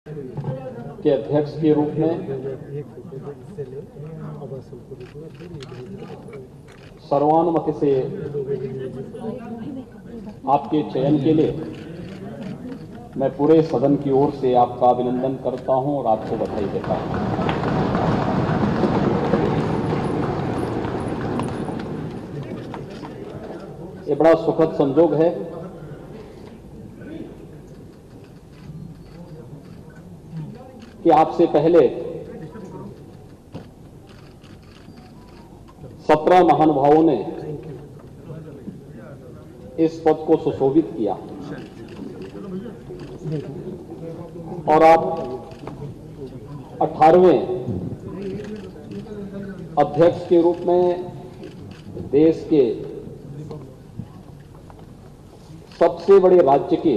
के अध्यक्ष के रूप में सर्वानुमति से आपके चयन के लिए मैं पूरे सदन की ओर से आपका अभिनंदन करता हूं और आपको बधाई देता हूं। ये बड़ा सुखद संजोग है कि आपसे पहले 17 महानुभावों ने इस पद को सुशोभित किया और आप 18वें अध्यक्ष के रूप में देश के सबसे बड़े राज्य के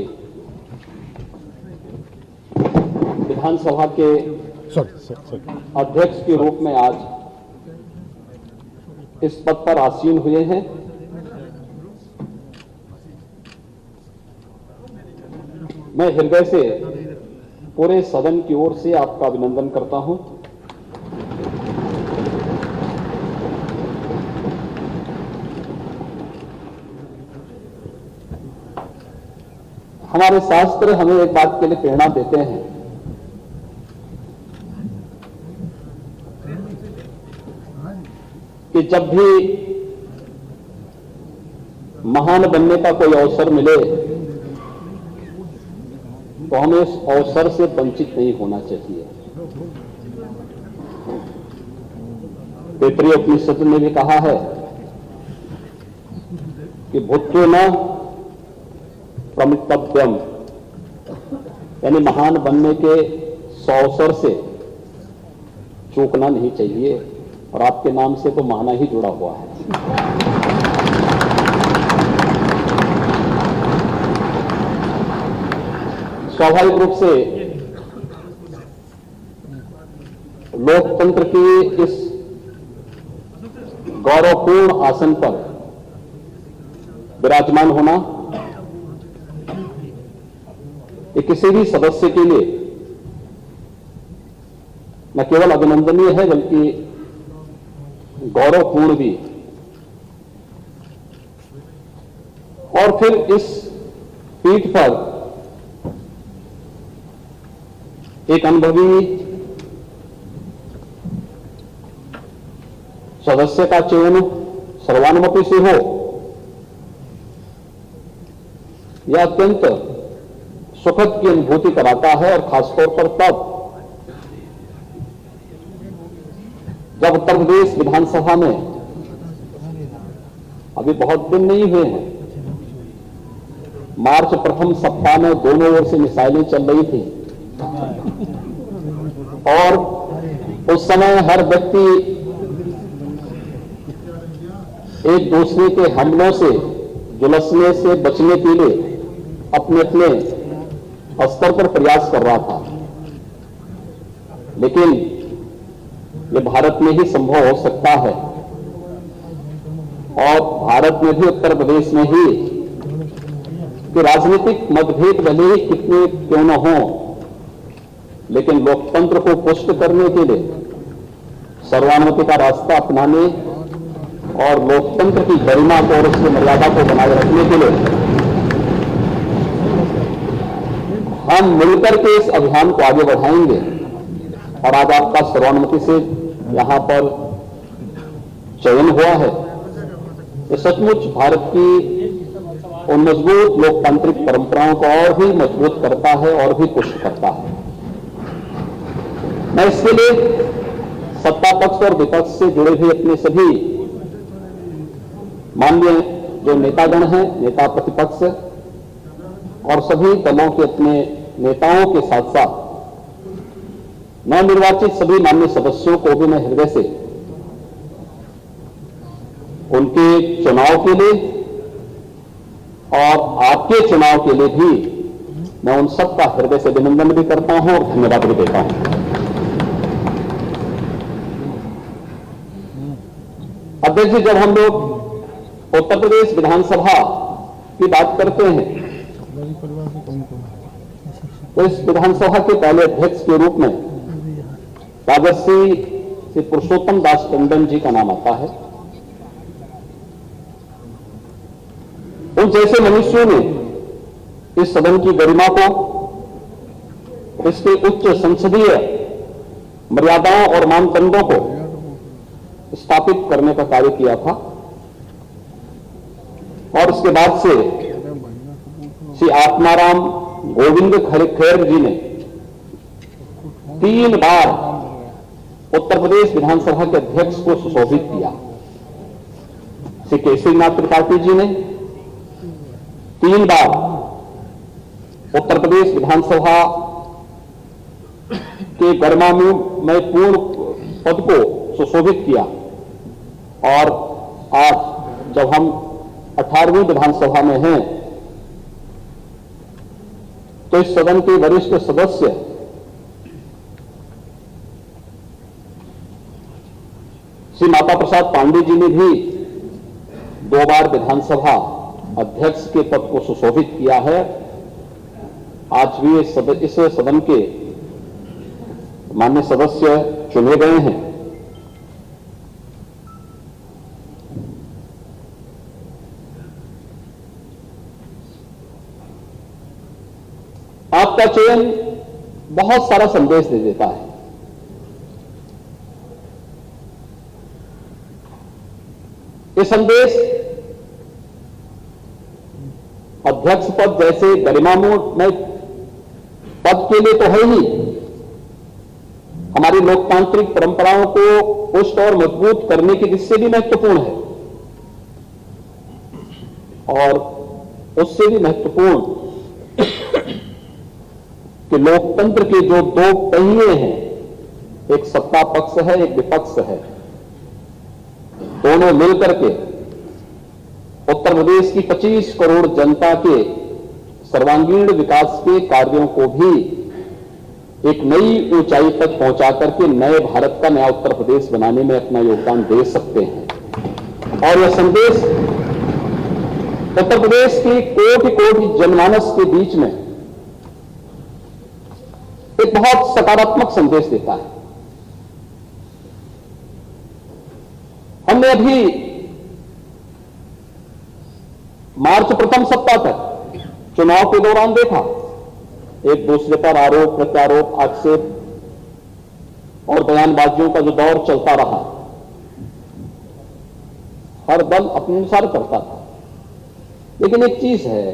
विधानसभा के अध्यक्ष के रूप में आज इस पद पर आसीन हुए हैं। मैं हृदय से पूरे सदन की ओर से आपका अभिनंदन करता हूं। हमारे शास्त्र हमें एक बात के लिए प्रेरणा देते हैं कि जब भी महान बनने का कोई अवसर मिले तो हमें इस अवसर से वंचित नहीं होना चाहिए। तैत्तिरीय उपनिषद ने भी कहा है कि भूत्यो न प्रमितव्यम, यानी महान बनने के अवसर से चूकना नहीं चाहिए और आपके नाम से तो महाना ही जुड़ा हुआ है। स्वाभाविक रूप से लोकतंत्र के इस गौरवपूर्ण आसन पर विराजमान होना ये किसी भी सदस्य के लिए न केवल अभिनंदनीय है बल्कि गौरवपूर्ण भी। और फिर इस पीठ पर एक अनुभवी सदस्य का चयन सर्वानुमति से हो, यह अत्यंत सुखद की अनुभूति कराता है। और खासतौर पर तब जब उत्तर प्रदेश विधानसभा में अभी बहुत दिन नहीं हुए हैं, मार्च प्रथम सप्ताह में दोनों ओर से मिसाइलें चल रही थी और उस समय हर व्यक्ति एक दूसरे के हमलों से झुलसने से बचने के लिए अपने अपने स्तर पर प्रयास कर रहा था। लेकिन ये भारत में ही संभव हो सकता है और भारत में भी उत्तर प्रदेश में ही कि राजनीतिक मतभेद भले ही कितने क्यों न हो, लेकिन लोकतंत्र को पुष्ट करने के लिए सर्वानुमति का रास्ता अपनाने और लोकतंत्र की गरिमा को और उसकी मर्यादा को बनाए रखने के लिए हम मिलकर के इस अभियान को आगे बढ़ाएंगे। और आज आपका सर्वानुमति से यहां पर चयन हुआ है, ये सचमुच भारत की उन मजबूत लोकतांत्रिक परंपराओं को और भी मजबूत करता है और भी पुष्ट करता है। मैं इसके लिए सत्ता पक्ष और विपक्ष से जुड़े हुए अपने सभी माननीय जो नेतागण हैं, नेता प्रतिपक्ष और सभी दलों के अपने नेताओं के साथ साथ नवनिर्वाचित सभी माननीय सदस्यों को भी मैं हृदय से उनके चुनाव के लिए और आपके चुनाव के लिए भी मैं उन सबका हृदय से अभिनंदन भी करता हूं और धन्यवाद भी देता हूं। अध्यक्ष जी, जब हम लोग उत्तर प्रदेश विधानसभा की बात करते हैं तो इस विधानसभा के पहले अध्यक्ष के रूप में राजर्षि श्री पुरुषोत्तम दास टंडन जी का नाम आता है। उन जैसे मनुष्यों ने इस सदन की गरिमा को, इसके उच्च संसदीय मर्यादाओं और मानदंडों को स्थापित करने का कार्य किया था और उसके बाद से श्री आत्माराम गोविंद खैर जी ने 3 बार उत्तर प्रदेश विधानसभा के अध्यक्ष को सुशोभित किया। श्री केसरीनाथ त्रिपाठी जी ने 3 बार उत्तर प्रदेश विधानसभा के गरिमामय पूर्ण पद को सुशोभित किया और आज जब हम 18वीं विधानसभा में हैं तो इस सदन के वरिष्ठ सदस्य श्री माता प्रसाद पांडे जी ने भी 2 बार विधानसभा अध्यक्ष के पद को सुशोभित किया है। आज भी इस सदन के माननीय सदस्य चुने गए हैं। आपका चयन बहुत सारा संदेश दे देता है। ये संदेश अध्यक्ष पद जैसे गरिमामय पद के लिए तो है ही, हमारी लोकतांत्रिक परंपराओं को पुष्ट और मजबूत करने की दृष्टि से भी महत्वपूर्ण है और उससे भी महत्वपूर्ण कि लोकतंत्र के जो 2 पहिए हैं, एक सत्ता पक्ष है, एक विपक्ष है, दोनों मिलकर के उत्तर प्रदेश की 25 करोड़ जनता के सर्वांगीण विकास के कार्यों को भी एक नई ऊंचाई तक पहुंचा करके नए भारत का नया उत्तर प्रदेश बनाने में अपना योगदान दे सकते हैं। और यह संदेश उत्तर प्रदेश की कोटि-कोटि जनमानस के बीच में एक बहुत सकारात्मक संदेश देता है। हमने अभी मार्च प्रथम सप्ताह तक चुनाव के दौरान देखा, एक दूसरे पर आरोप प्रत्यारोप, आक्षेप और बयानबाजियों का जो दौर चलता रहा, हर दल अपने अनुसार करता था। लेकिन एक चीज है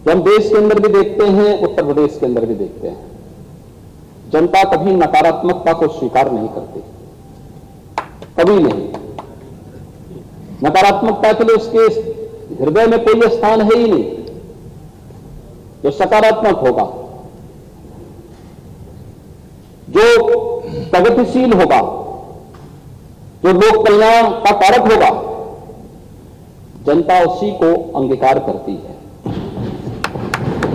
कि हम देश के अंदर भी देखते हैं, उत्तर प्रदेश के अंदर भी देखते हैं, जनता कभी नकारात्मकता को स्वीकार नहीं करती, कभी नहीं। नकारात्मकता के लिए उसके हृदय में कोई स्थान है ही नहीं। जो सकारात्मक होगा, जो प्रगतिशील होगा, जो लोक कल्याण का कारक होगा, जनता उसी को अंगीकार करती है।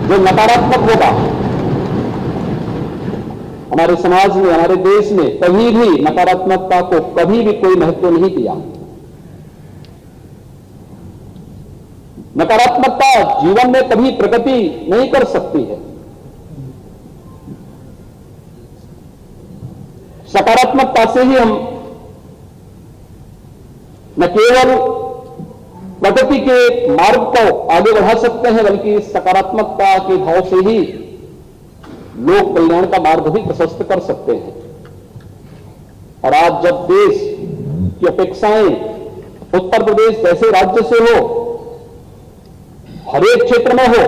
जो नकारात्मक होगा, हमारे समाज में, हमारे देश में कभी भी नकारात्मकता को कभी भी कोई महत्व नहीं दिया। नकारात्मकता जीवन में कभी प्रगति नहीं कर सकती है। सकारात्मकता से ही हम न केवल प्रगति के मार्ग को आगे बढ़ा सकते हैं, बल्कि सकारात्मकता के भाव से ही लोक कल्याण का मार्ग भी प्रशस्त कर सकते हैं। और आज जब देश की अपेक्षाएं उत्तर प्रदेश जैसे राज्य से हो, हर एक क्षेत्र में हो,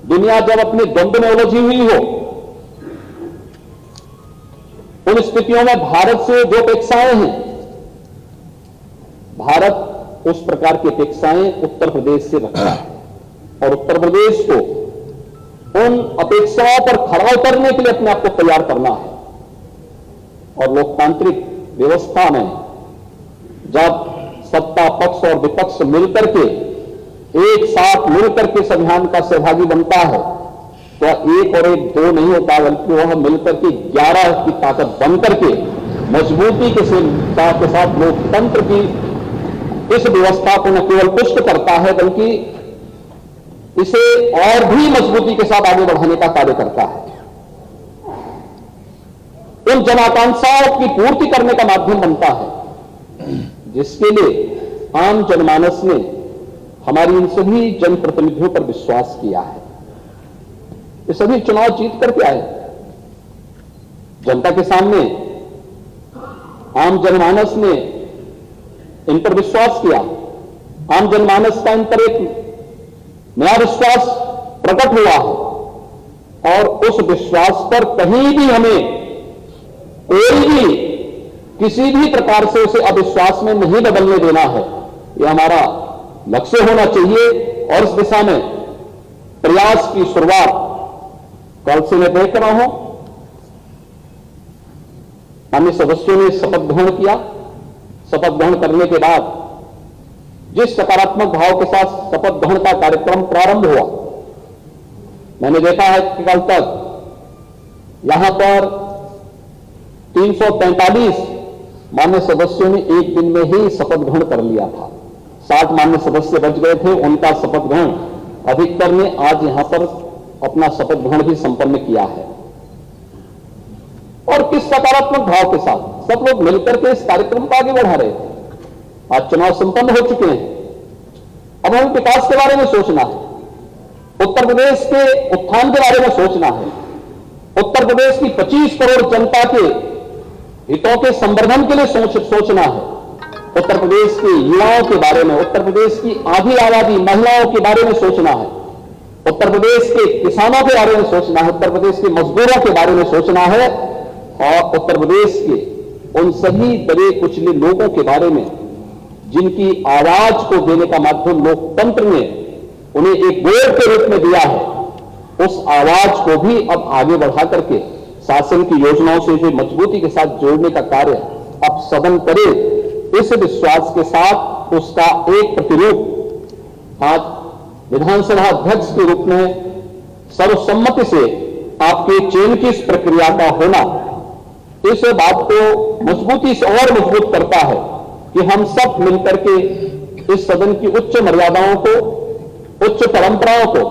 दुनिया जब अपने द्वंद्व में उलझी हुई हो, उन स्थितियों में भारत से जो अपेक्षाएं हैं, भारत उस प्रकार की अपेक्षाएं उत्तर प्रदेश से रखता है और उत्तर प्रदेश को उन अपेक्षाओं पर खरा उतरने के लिए अपने आप को तैयार करना है। और लोकतांत्रिक व्यवस्था में जब सत्ता पक्ष और विपक्ष मिलकर के एक साथ मिलकर के इस अभियान का सहभागी बनता है, तो 1 और 1 2 नहीं होता, बल्कि वह मिलकर के 11 की ताकत बनकर के मजबूती के साथ लोकतंत्र की इस व्यवस्था को न केवल पुष्ट करता है, बल्कि इसे और भी मजबूती के साथ आगे बढ़ाने का कार्य करता है, उन जनाकांक्षाओं की पूर्ति करने का माध्यम बनता है, जिसके लिए आम जनमानस ने हमारी इन सभी जनप्रतिनिधियों पर विश्वास किया है। ये सभी चुनाव जीत करके आए, जनता के सामने आम जनमानस ने इन पर विश्वास किया, आम जनमानस का इन पर एक नया विश्वास प्रकट हुआ है और उस विश्वास पर कहीं भी हमें कोई भी किसी भी प्रकार से उसे अविश्वास में नहीं बदलने देना है। यह हमारा लक्ष्य होना चाहिए और इस दिशा में प्रयास की शुरुआत कल से मैं देख रहा हूं। अन्य सदस्यों ने शपथ ग्रहण किया। शपथ ग्रहण करने के बाद जिस सकारात्मक भाव के साथ शपथ ग्रहण का कार्यक्रम प्रारंभ हुआ, मैंने देखा है कि कल तक यहां पर 343 मान्य सदस्यों ने एक दिन में ही शपथ ग्रहण कर लिया था। 60 मान्य सदस्य बच गए थे, उनका शपथ ग्रहण अधिकतर ने आज यहां पर अपना शपथ ग्रहण भी संपन्न किया है। और किस सकारात्मक भाव के साथ सब लोग मिलकर के इस कार्यक्रम को आगे बढ़ा रहे थे। आज चुनाव संपन्न हो चुके हैं, अब हमें विकास के बारे में सोचना है, उत्तर प्रदेश के उत्थान के बारे में सोचना है, उत्तर प्रदेश की 25 करोड़ जनता के हितों के संवर्धन के लिए सोचना है, उत्तर प्रदेश के युवाओं के बारे में, उत्तर प्रदेश की आधी आबादी महिलाओं के बारे में सोचना है, उत्तर प्रदेश के किसानों के बारे में सोचना है, उत्तर प्रदेश के मजदूरों के बारे में सोचना है और उत्तर प्रदेश के उन सभी दबे कुचले लोगों के बारे में जिनकी आवाज को देने का माध्यम लोकतंत्र ने उन्हें एक वोट के रूप में दिया है, उस आवाज को भी अब आगे बढ़ा करके शासन की योजनाओं से इसे मजबूती के साथ जोड़ने का कार्य अब सदन करे। इस विश्वास के साथ उसका एक प्रतिरूप आज विधानसभा अध्यक्ष के रूप में सर्वसम्मति से आपके चयन की इस प्रक्रिया का होना इस बात को मजबूती से और मजबूत करता है कि हम सब मिलकर के इस सदन की उच्च मर्यादाओं को, उच्च परंपराओं को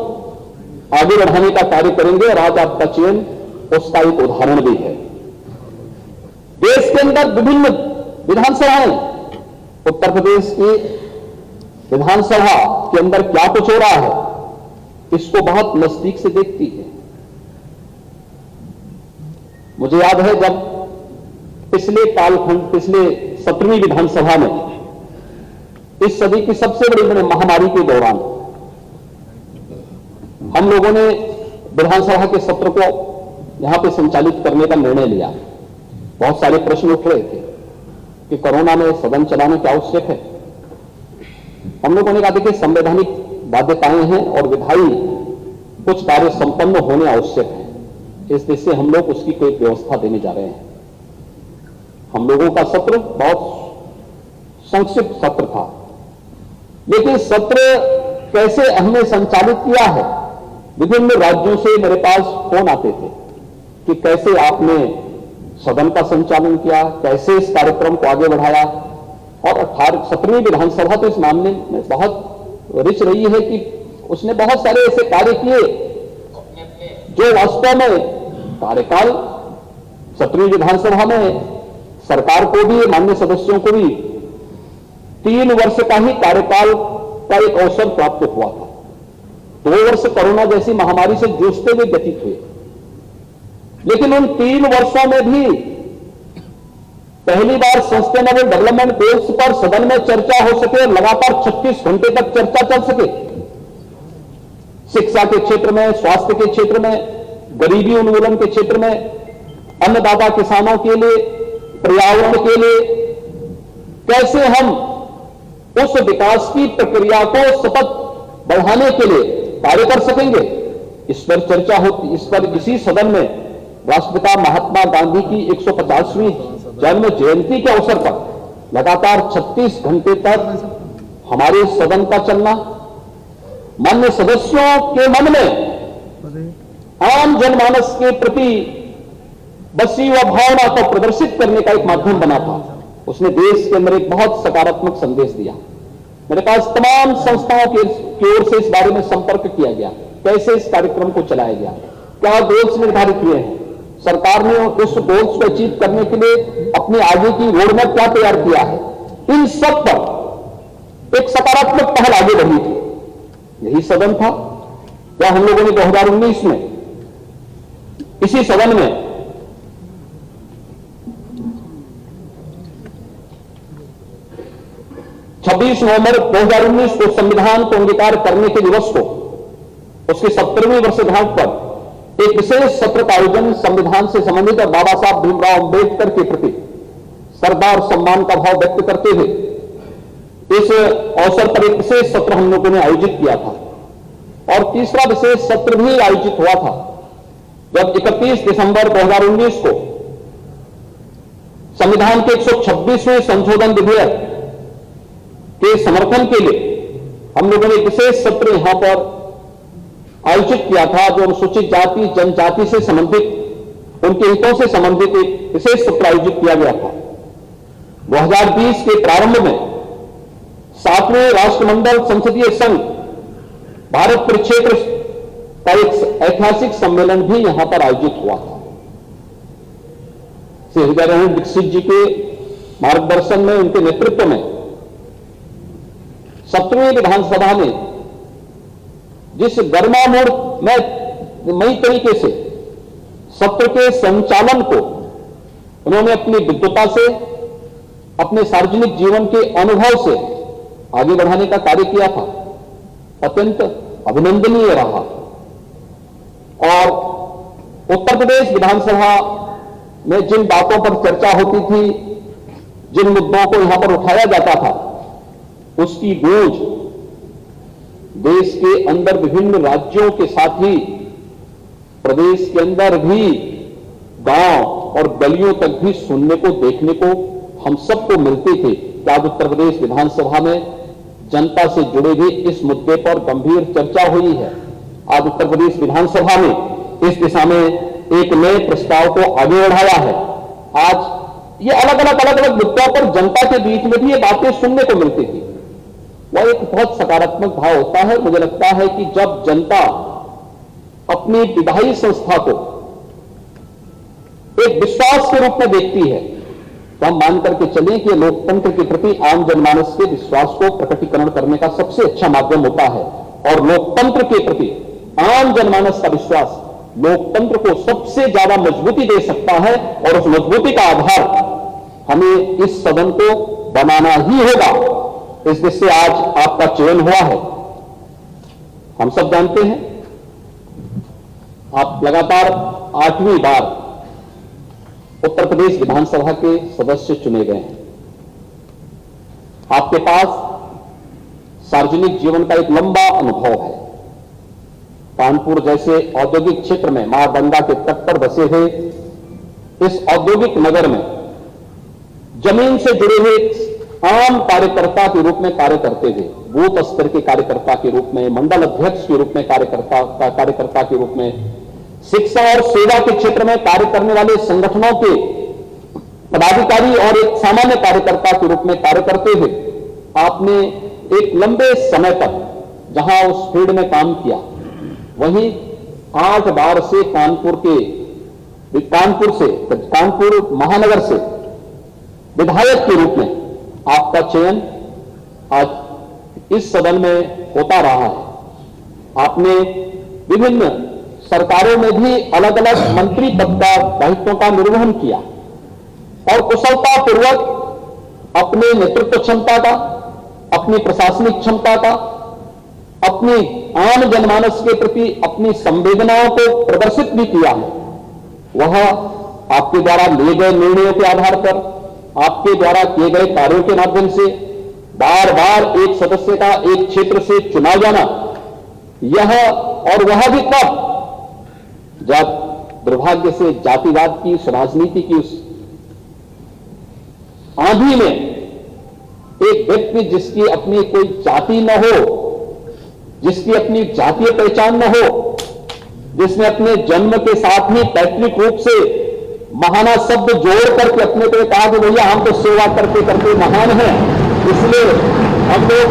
आगे बढ़ाने का कार्य करेंगे और आज आपका चयन उसका एक उदाहरण भी है। देश के अंदर विभिन्न विधानसभाएं, उत्तर प्रदेश की विधानसभा के अंदर क्या कुछ हो रहा है इसको बहुत नजदीक से देखती है। मुझे याद है जब पिछले कालखंड, पिछले 17वीं विधानसभा में इस सदी की सबसे बड़ी महामारी के दौरान हम लोगों ने विधानसभा के सत्र को यहां पे संचालित करने का निर्णय लिया। बहुत सारे प्रश्न उठ रहे थे कि कोरोना में सदन चलाना क्या आवश्यक है। हम लोगों ने कहा देखिए संवैधानिक बाध्यताएं हैं और विधायी कुछ कार्य संपन्न होने आवश्यक है, इस देश से हम लोग उसकी कोई व्यवस्था देने जा रहे हैं। हम लोगों का सत्र बहुत संक्षिप्त सत्र था, लेकिन सत्र कैसे हमने संचालित किया है, विभिन्न राज्यों से मेरे पास फोन आते थे कि कैसे आपने सदन का संचालन किया, कैसे इस कार्यक्रम को आगे बढ़ाया। और 17वीं विधानसभा तो इस मामले में बहुत रिच रही है कि उसने बहुत सारे ऐसे कार्य किए जो वास्तव में कार्यकाल 17वीं विधानसभा में सरकार को भी, माननीय सदस्यों को भी 3 वर्ष का ही कार्यकाल का एक अवसर प्राप्त हुआ था। 2 वर्ष कोरोना जैसी महामारी से जूझते हुए व्यतीत हुए, लेकिन उन 3 वर्षों में भी पहली बार सस्टेनेबल डेवलपमेंट गोल्स पर सदन में चर्चा हो सके, लगातार 36 घंटे तक चर्चा चल सके। शिक्षा के क्षेत्र में, स्वास्थ्य के क्षेत्र में, गरीबी उन्मूलन के क्षेत्र में, अन्नदाता किसानों के लिए, पर्यावरण के लिए कैसे हम उस विकास की प्रक्रिया को सतत बढ़ाने के लिए कार्य कर सकेंगे, इस पर चर्चा होती। इस पर इसी सदन में राष्ट्रपिता महात्मा गांधी की 150वीं जन्म जयंती के अवसर पर लगातार 36 घंटे तक हमारे सदन का चलना माननीय सदस्यों के मन में आम जनमानस के प्रति बसी व भावना को प्रदर्शित करने का एक माध्यम बना था। उसने देश के अंदर एक बहुत सकारात्मक संदेश दिया। मेरे पास तमाम संस्थाओं की ओर से इस बारे में संपर्क किया गया, कैसे इस कार्यक्रम को चलाया गया, क्या गोल्स निर्धारित किए हैं, सरकार ने उस गोल्स को अचीव करने के लिए अपने आगे की रोडमैप क्या तैयार किया है। इन सब पर एक सकारात्मक पहल आगे बढ़ी थी। यही सदन था क्या हम लोगों ने 2019 में इसी सदन में छब्बीस नवंबर 2019 को संविधान को अंगीकार करने के दिवस को, उसकी 70वीं वर्षगांठ पर एक विशेष सत्र का आयोजन संविधान से संबंधित और बाबा साहब भीमराव अंबेडकर के प्रति श्रद्धा और सम्मान का भाव व्यक्त करते हुए इस अवसर पर एक विशेष सत्र हम लोगों ने आयोजित किया था। और तीसरा विशेष सत्र भी आयोजित हुआ था जब 31 दिसंबर 2019 को संविधान के 126वें संशोधन विधेयक के समर्थन के लिए हम लोगों ने विशेष सत्र यहां पर आयोजित किया था, जो अनुसूचित जाति जनजाति से संबंधित, उनके हितों से संबंधित एक विशेष सत्र आयोजित किया गया था। 2020 के प्रारंभ में 7वें राष्ट्रमंडल संसदीय संघ भारत परिक्षेत्र का एक ऐतिहासिक सम्मेलन भी यहां पर आयोजित हुआ था। श्री हृदय नारायण दीक्षित जी के मार्गदर्शन में, उनके नेतृत्व में 17वीं विधानसभा ने जिस गर्मामय तरीके से सत्र के संचालन को उन्होंने अपनी विद्वता से, अपने सार्वजनिक जीवन के अनुभव से आगे बढ़ाने का कार्य किया था, अत्यंत अभिनंदनीय रहा। और उत्तर प्रदेश विधानसभा में जिन बातों पर चर्चा होती थी, जिन मुद्दों को यहां पर उठाया जाता था, उसकी गूंज देश के अंदर विभिन्न राज्यों के साथ ही प्रदेश के अंदर भी गांव और गलियों तक भी सुनने को, देखने को हम सबको मिलती थी कि आज उत्तर प्रदेश विधानसभा में जनता से जुड़े हुए इस मुद्दे पर गंभीर चर्चा हुई है। आज उत्तर प्रदेश विधानसभा में इस दिशा में एक नए प्रस्ताव को आगे बढ़ाया है। आज ये अलग अलग मुद्दों पर जनता के बीच में भी ये बातें सुनने को मिलती थी। वह एक बहुत सकारात्मक भाव होता है। मुझे लगता है कि जब जनता अपनी विधायी संस्था को एक विश्वास के रूप में देखती है, तो हम मान करके चलें कि लोकतंत्र के प्रति आम जनमानस के विश्वास को प्रकटीकरण करने का सबसे अच्छा माध्यम होता है। और लोकतंत्र के प्रति आम जनमानस का विश्वास लोकतंत्र को सबसे ज्यादा मजबूती दे सकता है, और उस मजबूती का आधार हमें इस सदन को बनाना ही होगा। इस दृष्टि से आज आपका चयन हुआ है। हम सब जानते हैं आप लगातार 8वीं बार उत्तर प्रदेश विधानसभा के सदस्य चुने गए हैं। आपके पास सार्वजनिक जीवन का एक लंबा अनुभव है। कानपुर जैसे औद्योगिक क्षेत्र में मां गंगा के तट पर बसे हुए इस औद्योगिक नगर में जमीन से जुड़े हुए आम कार्यकर्ता के रूप में कार्य करते हुए, बूथ स्तर के कार्यकर्ता के रूप में, मंडल अध्यक्ष के रूप में कार्यकर्ता के रूप में, शिक्षा और सेवा के क्षेत्र में कार्य करने वाले संगठनों के पदाधिकारी और एक सामान्य कार्यकर्ता के रूप में कार्य करते हुए आपने एक लंबे समय तक जहां उस फील्ड में काम किया, वहीं 8 बार से कानपुर महानगर से विधायक के रूप में आपका चयन आज इस सदन में होता रहा है। आपने विभिन्न सरकारों में भी अलग अलग मंत्री पद का दायित्वों का निर्वहन किया और कुशलतापूर्वक अपने नेतृत्व क्षमता का, अपनी प्रशासनिक क्षमता का, अपनी आम जनमानस के प्रति अपनी संवेदनाओं को प्रदर्शित भी किया है। वह आपके द्वारा लिए गए निर्णयों के आधार पर, आपके द्वारा किए गए कार्यों के माध्यम से बार बार एक सदस्य का एक क्षेत्र से चुना जाना, यह और वह भी तब जब दुर्भाग्य से जातिवाद की, उस राजनीति की उस आंधी में एक व्यक्ति जिसकी अपनी कोई जाति न हो, जिसकी अपनी जातीय पहचान न हो, जिसने अपने जन्म के साथ ही पैतृक रूप से महाना शब्द जोड़ करके अपने को कहा कि भैया हम तो सेवा करते करते महान हैं, इसलिए हम लोग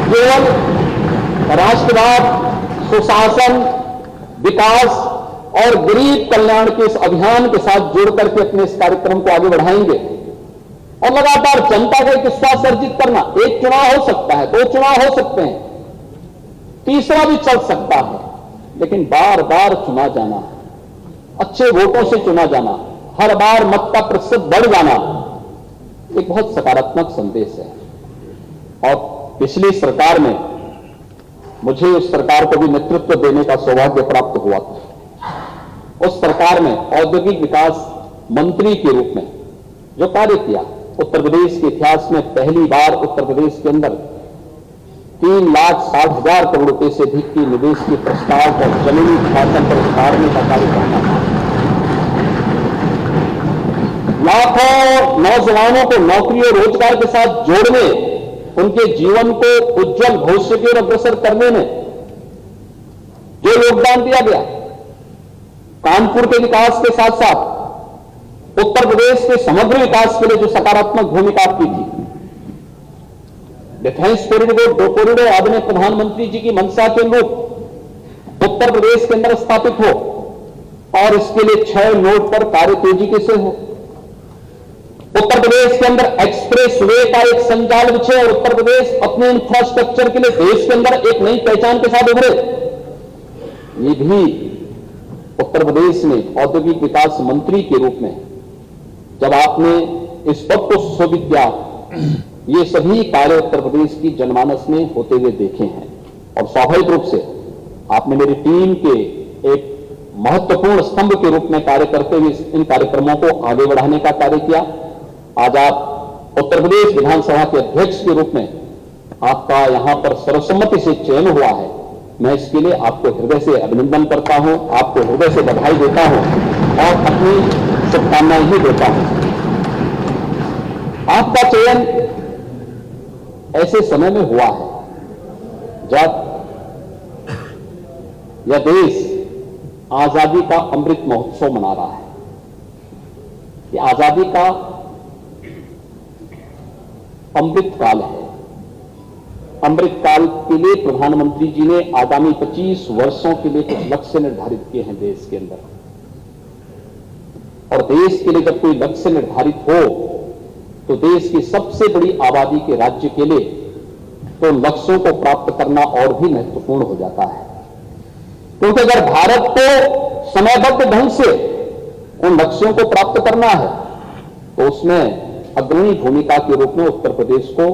केवल राष्ट्रवाद, सुशासन, विकास और गरीब कल्याण के इस अभियान के साथ जोड़ करके अपने इस कार्यक्रम को आगे बढ़ाएंगे और लगातार जनता का एक विश्वास अर्जित करना। एक चुनाव हो सकता है, 2 चुनाव हो सकते हैं, तीसरा भी चल सकता है, लेकिन बार बार चुना जाना, अच्छे वोटों से चुना जाना, हर बार मत का प्रतिशत बढ़ जाना एक बहुत सकारात्मक संदेश है। और पिछली सरकार में मुझे उस सरकार को भी नेतृत्व देने का सौभाग्य प्राप्त हुआ था। उस सरकार में औद्योगिक विकास मंत्री के रूप में जो कार्य किया, उत्तर प्रदेश के इतिहास में पहली बार उत्तर प्रदेश के अंदर 3,60,000 करोड़ रुपए से अधिक की निवेश के प्रस्ताव और जमीनी शासन पर उतारने का कार्य करना था। लाखों नौजवानों को नौकरी और रोजगार के साथ जोड़ने, उनके जीवन को उज्जवल भविष्य की ओर अग्रसर करने में जो योगदान दिया गया, कानपुर के विकास के साथ साथ उत्तर प्रदेश के समग्र विकास के लिए जो सकारात्मक भूमिका आपकी थी, डिफेंस कॉरिडोर, 2 कॉरिडोर आदरणीय प्रधानमंत्री जी की मंशा के अनुरूप उत्तर प्रदेश के अंदर स्थापित हो और इसके लिए 6 नोड पर कार्य तेजी से हो। उत्तर प्रदेश के अंदर एक्सप्रेस वे का एक संजाल बिछे और उत्तर प्रदेश अपने इंफ्रास्ट्रक्चर के लिए देश के अंदर एक नई पहचान के साथ उभरे। ये भी उत्तर प्रदेश में औद्योगिक विकास मंत्री के रूप में जब आपने इस पद को सुशोभित किया, ये सभी कार्य उत्तर प्रदेश की जनमानस में होते हुए देखे हैं और स्वाभाविक रूप से आपने मेरी टीम के एक महत्वपूर्ण स्तंभ के रूप में कार्य करते हुए इन कार्यक्रमों को आगे बढ़ाने का कार्य किया। आज आप उत्तर प्रदेश विधानसभा के अध्यक्ष के रूप में आपका यहां पर सर्वसम्मति से चयन हुआ है। मैं इसके लिए आपको हृदय से अभिनंदन करता हूं, आपको हृदय से बधाई देता हूं और अपनी शुभकामनाएं भी देता हूं। आपका चयन ऐसे समय में हुआ है जब यह देश आजादी का अमृत महोत्सव मना रहा है। ये आजादी का अमृत काल है। अमृत काल के लिए प्रधानमंत्री जी ने आगामी 25 वर्षों के लिए कुछ लक्ष्य निर्धारित किए हैं देश के अंदर। और देश के लिए जब कोई लक्ष्य निर्धारित हो तो देश की सबसे बड़ी आबादी के राज्य के लिए तो लक्ष्यों को प्राप्त करना और भी महत्वपूर्ण हो जाता है, क्योंकि अगर भारत को समयबद्ध ढंग से उन लक्ष्यों को प्राप्त करना है तो उसमें अग्रणी भूमिका के रूप में उत्तर प्रदेश को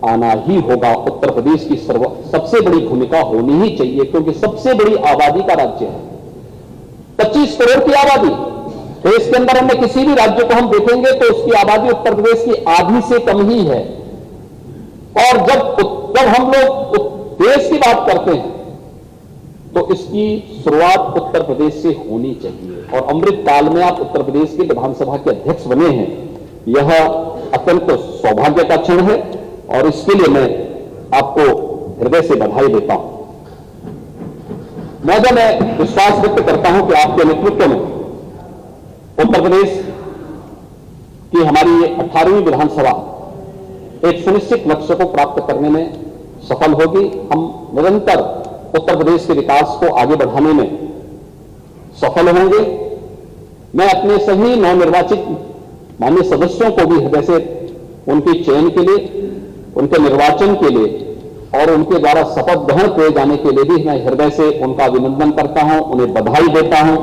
आना ही होगा। उत्तर प्रदेश की सबसे बड़ी भूमिका होनी ही चाहिए, क्योंकि सबसे बड़ी आबादी का राज्य है, 25 करोड़ की आबादी। देश के अंदर हमने किसी भी राज्य को हम देखेंगे तो उसकी आबादी उत्तर प्रदेश की आधी से कम ही है। और जब हम लोग देश की बात करते हैं तो इसकी शुरुआत उत्तर प्रदेश से होनी चाहिए। और अमृत काल में आप उत्तर प्रदेश के विधानसभा के अध्यक्ष बने हैं, यह अत्यंत सौभाग्य का क्षण है और इसके लिए मैं आपको हृदय से बधाई देता हूं। मैं विश्वास व्यक्त करता हूं कि आपके नेतृत्व में उत्तर प्रदेश की हमारी 18वीं विधानसभा एक सुनिश्चित लक्ष्य को प्राप्त करने में सफल होगी। हम निरंतर उत्तर प्रदेश के विकास को आगे बढ़ाने में सफल होंगे। मैं अपने सभी नवनिर्वाचित माननीय सदस्यों को भी हृदय से उनके चयन के लिए, उनके निर्वाचन के लिए और उनके द्वारा शपथ ग्रहण किए जाने के लिए भी मैं हृदय से उनका अभिनंदन करता हूं, उन्हें बधाई देता हूं।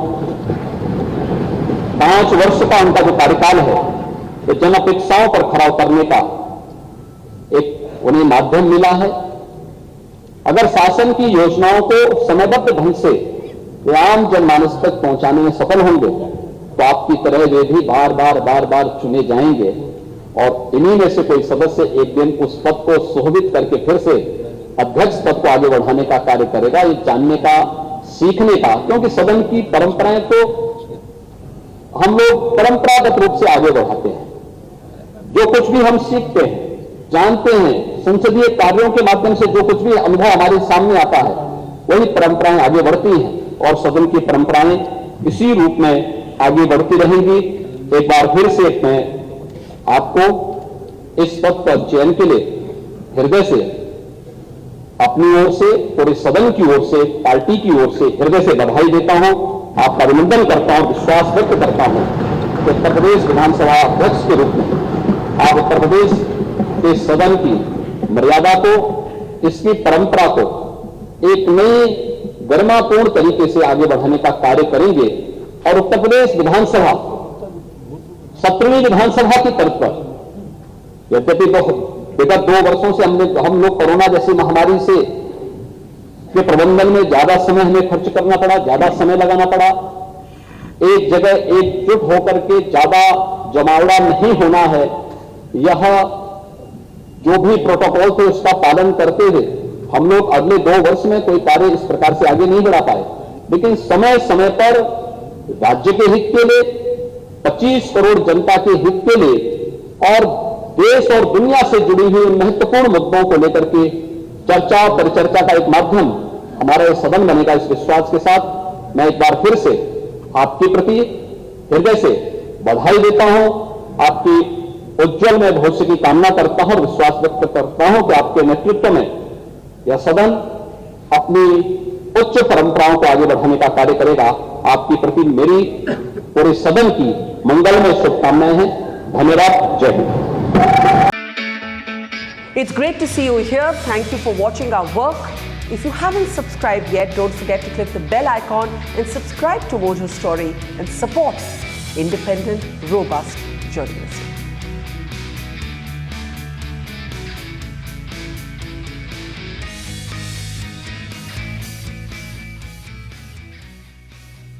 5 वर्ष का उनका जो कार्यकाल है तो जन अपेक्षाओं पर खरा उतरने का एक उन्हें माध्यम मिला है। अगर शासन की योजनाओं को समयबद्ध ढंग से आम जनमानस तक पहुंचाने में सफल होंगे तो आपकी तरह वे भी बार बार चुने जाएंगे और इन्हीं में से कोई सदस्य एक दिन उस पद को सुशोभित करके फिर से अध्यक्ष पद को आगे बढ़ाने का कार्य करेगा। ये जानने का, सीखने का, क्योंकि सदन की परंपराएं तो हम लोग परंपरागत रूप से आगे बढ़ाते हैं। जो कुछ भी हम सीखते हैं, जानते हैं, संसदीय कार्यों के माध्यम से जो कुछ भी अनुभव हमारे सामने आता है वही परंपराएं आगे बढ़ती हैं और सदन की परंपराएं इसी रूप में आगे बढ़ती रहेंगी। एक बार फिर से मैं आपको इस पद पर चयन के लिए हृदय से अपनी ओर से, पूरे सदन की ओर से, पार्टी की ओर से हृदय से बधाई देता हूं, आपका अभिनंदन करता हूं, विश्वास व्यक्त करता हूं कि उत्तर प्रदेश विधानसभा अध्यक्ष के रूप में आप उत्तर प्रदेश के सदन की मर्यादा को, इसकी परंपरा को एक नई गरिमापूर्ण तरीके से आगे बढ़ाने का कार्य करेंगे और उत्तर प्रदेश विधानसभा 17वीं विधानसभा की तर्ज पर, यद्यपि विगत 2 वर्षों से हम लोग कोरोना जैसी महामारी से के प्रबंधन में ज्यादा समय हमें खर्च करना पड़ा, ज्यादा समय लगाना पड़ा, एक जगह एकजुट होकर के ज्यादा जमावड़ा नहीं होना है, यह जो भी प्रोटोकॉल थे उसका पालन करते हुए हम लोग अगले 2 वर्ष में कोई कार्य इस प्रकार से आगे नहीं बढ़ा पाए। लेकिन समय समय पर राज्य के हित के लिए, 25 करोड़ जनता के हित के लिए और देश और दुनिया से जुड़ी हुई महत्वपूर्ण मुद्दों को लेकर के चर्चा और परिचर्चा का एक माध्यम हमारा यह सदन बनेगा, इस विश्वास के साथ मैं एक बार फिर से आपके प्रति हृदय से बधाई देता हूं, आपकी उज्जवल में भविष्य की कामना करता हूं और विश्वास व्यक्त करता हूं कि आपके नेतृत्व में यह सदन अपनी उच्च परंपराओं को आगे बढ़ाने का कार्य करेगा। आपके प्रति मेरी पूरे सदन की मंगलमय शुभकामनाएं हैं। धन्यवाद। जय Hind. It's great to see you here. Thank you for watching our work. If you haven't subscribed yet, don't forget to click the bell icon and subscribe to Mojo Story and support independent, robust journalism.